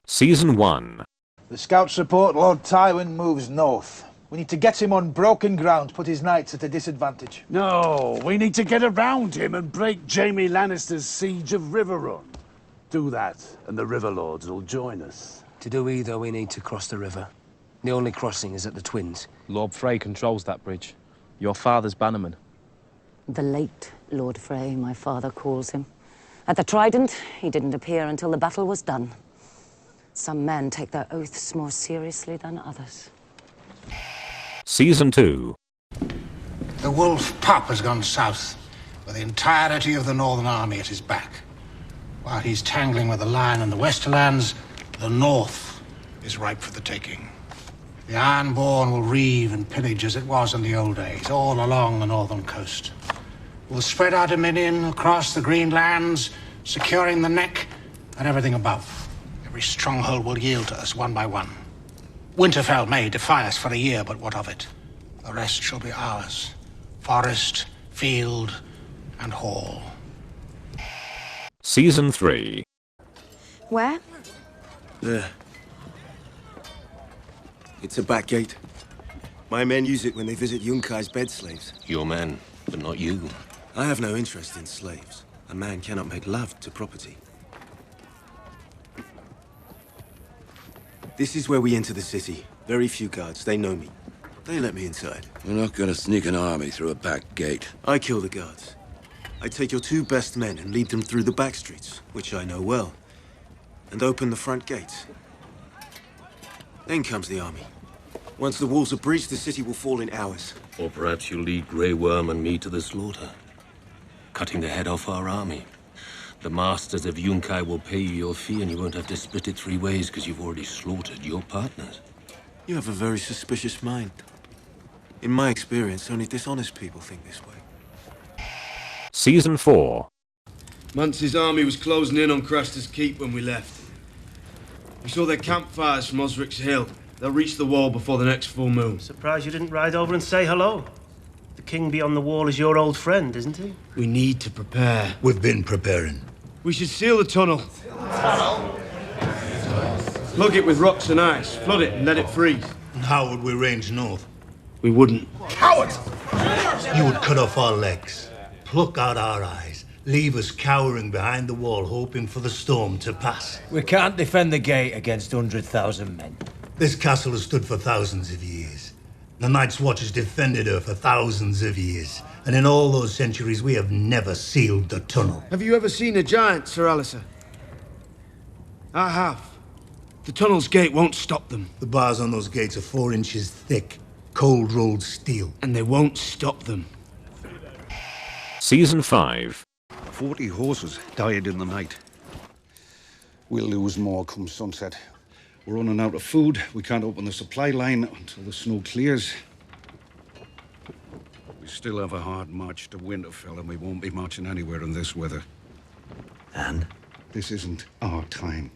Season 1. The scouts report Lord Tywin moves north. We need to get him on broken ground, put his knights at a disadvantage. No, we need to get around him and break Jaime Lannister's siege of Riverrun. Do that, and the River Lords will join us. To do either, we need to cross the river. The only crossing is at the Twins. Lord Frey controls that bridge. Your father's bannerman. The late Lord Frey, my father calls him. At the Trident, he didn't appear until the battle was done. Some men take their oaths more seriously than others. Season 2. The wolf pup has gone south, with the entirety of the Northern Army at his back. While he's tangling with the Lion and the Westerlands, the North is ripe for the taking. The Ironborn will reave and pillage as it was in the old days, all along the northern coast. We'll spread our dominion across the Green Lands, securing the neck and everything above. Every stronghold will yield to us one by one. Winterfell may defy us for a year, but what of it? The rest shall be ours. Forest, field, and hall. Season 3. Where? There. It's a back gate. My men use it when they visit Yunkai's bed slaves. Your men, but not you. I have no interest in slaves. A man cannot make love to property. This is where we enter the city. Very few guards, they know me. They let me inside. We're not gonna sneak an army through a back gate. I kill the guards. I take your 2 best men and lead them through the back streets, which I know well, and open the front gates. Then comes the army. Once the walls are breached, the city will fall in hours. Or perhaps you'll lead Grey Worm and me to the slaughter, cutting the head off our army. The masters of Yunkai will pay you your fee, and you won't have to split it 3 ways because you've already slaughtered your partners. You have a very suspicious mind. In my experience, only dishonest people think this way. Season 4. Mance's army was closing in on Craster's Keep when we left. We saw their campfires from Osric's Hill. They'll reach the wall before the next full moon. Surprised you didn't ride over and say hello. The king beyond the wall is your old friend, isn't he? We need to prepare. We've been preparing. We should seal the tunnel. Plug it with rocks and ice, flood it and let it freeze. And how would we range north? We wouldn't. Cowards! You would cut off our legs, pluck out our eyes, leave us cowering behind the wall, hoping for the storm to pass. We can't defend the gate against 100,000 men. This castle has stood for thousands of years. The Night's Watch has defended her for thousands of years. And in all those centuries, we have never sealed the tunnel. Have you ever seen a giant, Sir Alistair? I have. The tunnel's gate won't stop them. The bars on those gates are 4 inches thick, cold-rolled steel. And they won't stop them. Season 5. 40 horses died in the night. We'll lose more come sunset. We're running out of food. We can't open the supply line until the snow clears. We still have a hard march to Winterfell, and we won't be marching anywhere in this weather. And? This isn't our time.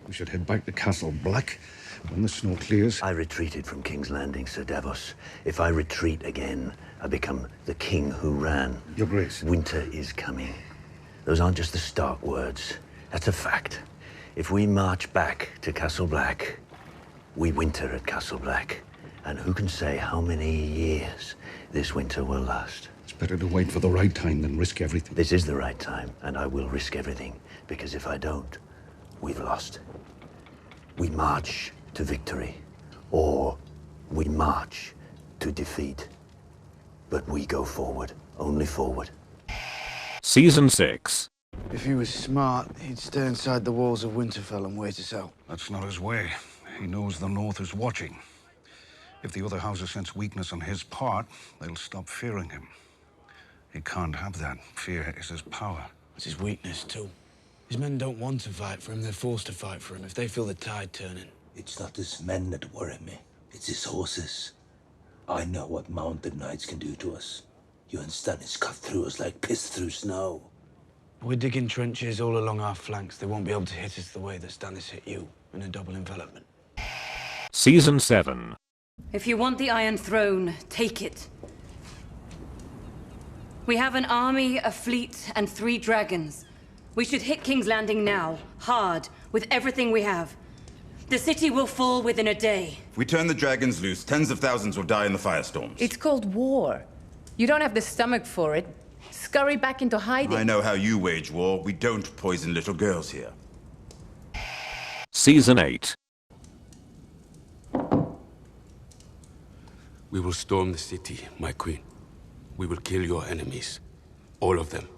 We should head back to Castle Black when the snow clears. I retreated from King's Landing, Sir Davos. If I retreat again, I become the king who ran. Your Grace. Winter is coming. Those aren't just the stark words. That's a fact. If we march back to Castle Black, we winter at Castle Black. And who can say how many years this winter will last? It's better to wait for the right time than risk everything. This is the right time, and I will risk everything. Because if I don't, we've lost. We march to victory, or we march to defeat. But we go forward, only forward. Season 6. If he was smart, he'd stay inside the walls of Winterfell and wait us out. That's not his way. He knows the North is watching. If the other houses sense weakness on his part, they'll stop fearing him. He can't have that. Fear is his power. It's his weakness, too. His men don't want to fight for him, they're forced to fight for him if they feel the tide turning. It's not his men that worry me. It's his horses. I know what mounted knights can do to us. You and Stannis cut through us like piss through snow. We're digging trenches all along our flanks. They won't be able to hit us the way that Stannis hit you, in a double envelopment. Season 7. If you want the Iron Throne, take it. We have an army, a fleet, and 3 dragons. We should hit King's Landing now, hard, with everything we have. The city will fall within a day. If we turn the dragons loose, tens of thousands will die in the firestorms. It's called war. You don't have the stomach for it. Scurry back into hiding. I know how you wage war. We don't poison little girls here. Season 8. We will storm the city, my queen. We will kill your enemies. All of them.